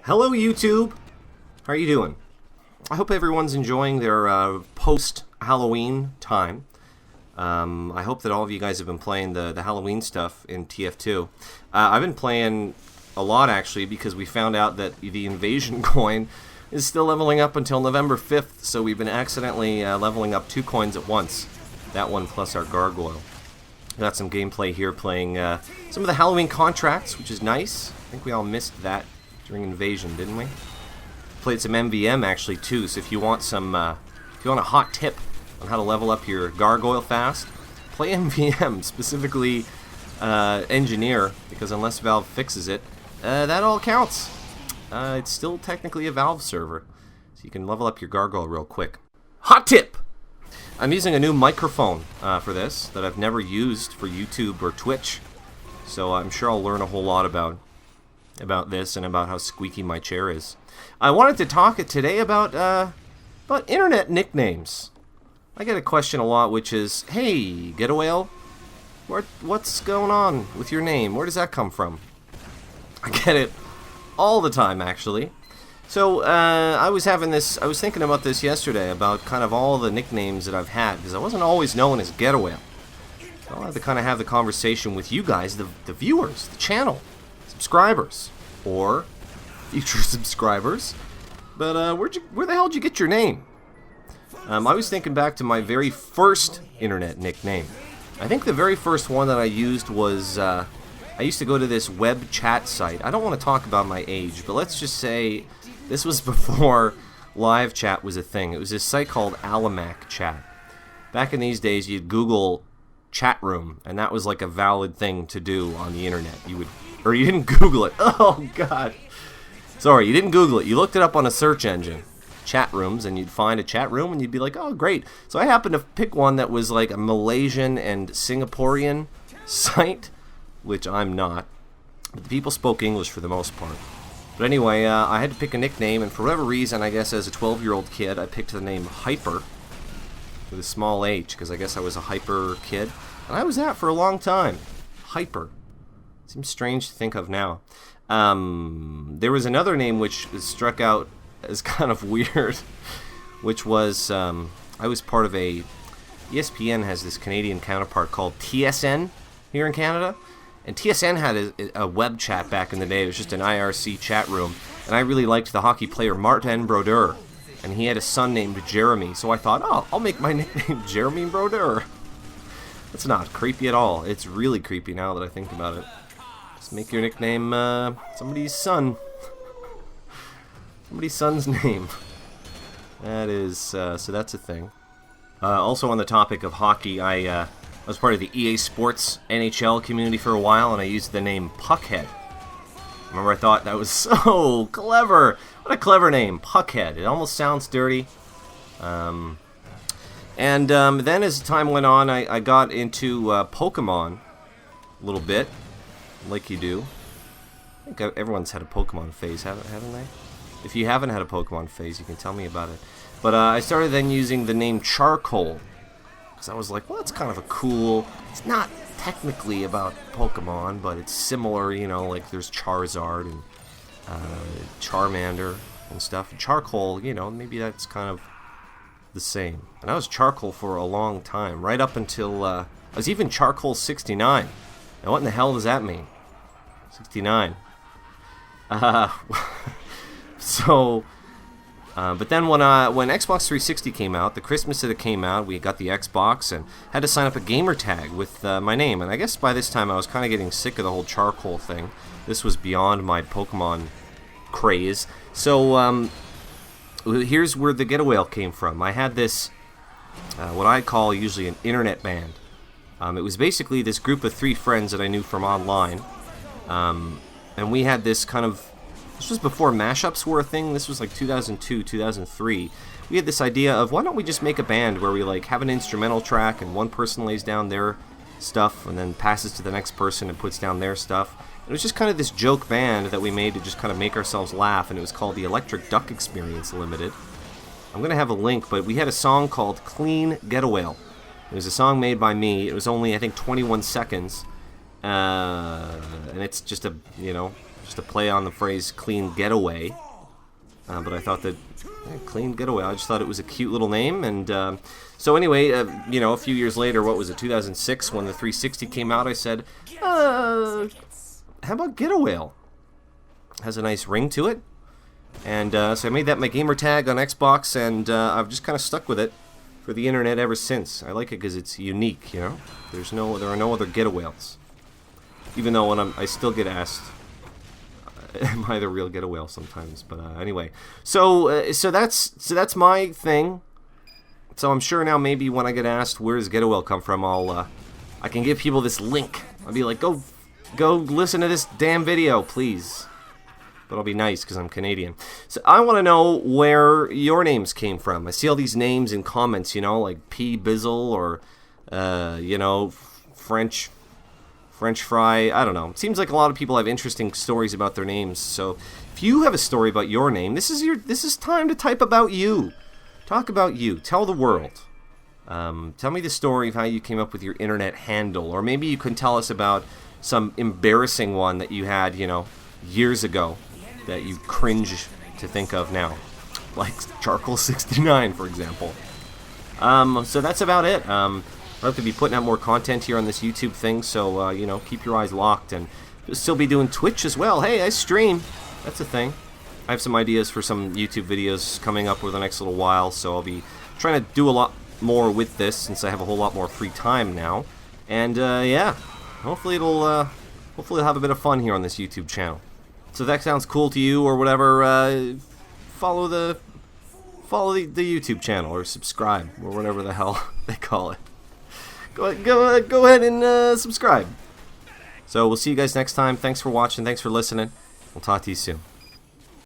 Hello YouTube! How are you doing? I hope everyone's enjoying their post-Halloween time. I hope that all of you guys have been playing the Halloween stuff in TF2. I've been playing a lot actually because we found out that the invasion coin is still leveling up until November 5th, so we've been accidentally leveling up 2 coins at once. That one plus our gargoyle. Got some gameplay here playing some of the Halloween contracts, which is nice. I think we all missed that during Invasion, didn't we? Played some MVM actually too, so if you want some, if you want a hot tip on how to level up your gargoyle fast, play MVM, specifically Engineer, because unless Valve fixes it, that all counts. It's still technically a Valve server, so you can level up your gargoyle real quick. Hot tip! I'm using a new microphone for this that I've never used for YouTube or Twitch, so I'm sure I'll learn a whole lot about this and about how squeaky my chair is. I wanted to talk today about internet nicknames. I get a question a lot, which is, "Hey, Getawhale, what's going on with your name? Where does that come from?" I get it all the time, actually. So I was thinking about this yesterday, about kind of all the nicknames that I've had, because I wasn't always known as Getawhale. So I had to kind of have the conversation with you guys, the viewers, the channel, subscribers, or future subscribers. But where the hell did you get your name? I was thinking back to my very first internet nickname. I think the very first one that I used was, I used to go to this web chat site. I don't want to talk about my age, but let's just say this was before live chat was a thing. It was this site called Alamac Chat. Back in these days, you'd Google chat room, and that was like a valid thing to do on the internet. You didn't Google it. Oh, God. Sorry, you didn't Google it. You looked it up on a search engine. Chat rooms, and you'd find a chat room, and you'd be like, oh, great. So I happened to pick one that was like a Malaysian and Singaporean site, which I'm not. But the people spoke English for the most part. But anyway, I had to pick a nickname, and for whatever reason, I guess as a 12-year-old kid, I picked the name Hyper, with a small h, because I guess I was a hyper kid. And I was that for a long time. Hyper. Seems strange to think of now. There was another name which struck out as kind of weird, which was, I was part of ESPN has this Canadian counterpart called TSN here in Canada. And TSN had a web chat back in the day. It was just an IRC chat room. And I really liked the hockey player Martin Brodeur. And he had a son named Jeremy. So I thought, oh, I'll make my nickname Jeremy Brodeur. That's not creepy at all. It's really creepy now that I think about it. Just make your nickname somebody's son. Somebody's son's name. That is, so that's a thing. Also on the topic of hockey, I was part of the EA Sports NHL community for a while, and I used the name Puckhead. Remember, I thought that was so clever. What a clever name, Puckhead. It almost sounds dirty. Then as time went on, I got into Pokemon a little bit, like you do. I think everyone's had a Pokemon phase, haven't they? If you haven't had a Pokemon phase, you can tell me about it. But I started then using the name Charcoal, because I was like, well, that's kind of a cool... It's not technically about Pokemon, but it's similar, you know, like there's Charizard and Charmander and stuff. And Charcoal, you know, maybe that's kind of the same. And I was Charcoal for a long time, right up until... I was even Charcoal 69. Now, what in the hell does that mean? 69. So... but then when Xbox 360 came out, the Christmas that it came out, we got the Xbox and had to sign up a gamer tag with my name. And I guess by this time I was kind of getting sick of the whole Charcoal thing. This was beyond my Pokemon craze. So here's where the Getawhale came from. I had this, what I call usually an internet band. It was basically this group of 3 friends that I knew from online. And we had this kind of... This was before mashups were a thing. This was like 2002, 2003. We had this idea of, why don't we just make a band where we like have an instrumental track and one person lays down their stuff and then passes to the next person and puts down their stuff. It was just kind of this joke band that we made to just kind of make ourselves laugh, and it was called the Electric Duck Experience Limited. I'm going to have a link, but we had a song called Clean Getawhale. It was a song made by me. It was only, I think, 21 seconds. And it's just a, you know, just a play on the phrase clean getaway. But I thought that, clean getaway, I just thought it was a cute little name. And so anyway, you know, a few years later, what was it, 2006, when the 360 came out, I said, how about Getawhale? Has a nice ring to it. And so I made that my gamer tag on Xbox, and I've just kind of stuck with it for the internet ever since. I like it because it's unique, you know? There are no other Getawhales. Even though when I still get asked, am I the real Getawhale sometimes? But anyway, so that's my thing. So I'm sure now maybe when I get asked where does Getawhale come from, I can give people this link. I'll be like, go listen to this damn video, please. But I'll be nice because I'm Canadian. So I want to know where your names came from. I see all these names in comments, you know, like P. Bizzle or, you know, French fry. I don't know. It seems like a lot of people have interesting stories about their names. So if you have a story about your name, this is time to type about you. Talk about you. Tell the world. Tell me the story of how you came up with your internet handle. Or maybe you can tell us about some embarrassing one that you had, you know, years ago, that you cringe to think of now, like Charcoal 69, for example. So that's about it. I'll have to be putting out more content here on this YouTube thing, so you know, keep your eyes locked, and I'll still be doing Twitch as well. Hey, I stream. That's a thing. I have some ideas for some YouTube videos coming up over the next little while, so I'll be trying to do a lot more with this since I have a whole lot more free time now. And yeah, hopefully it'll have a bit of fun here on this YouTube channel. So if that sounds cool to you or whatever, follow the YouTube channel or subscribe or whatever the hell they call it. Go ahead and subscribe. So we'll see you guys next time. Thanks for watching. Thanks for listening. We'll talk to you soon.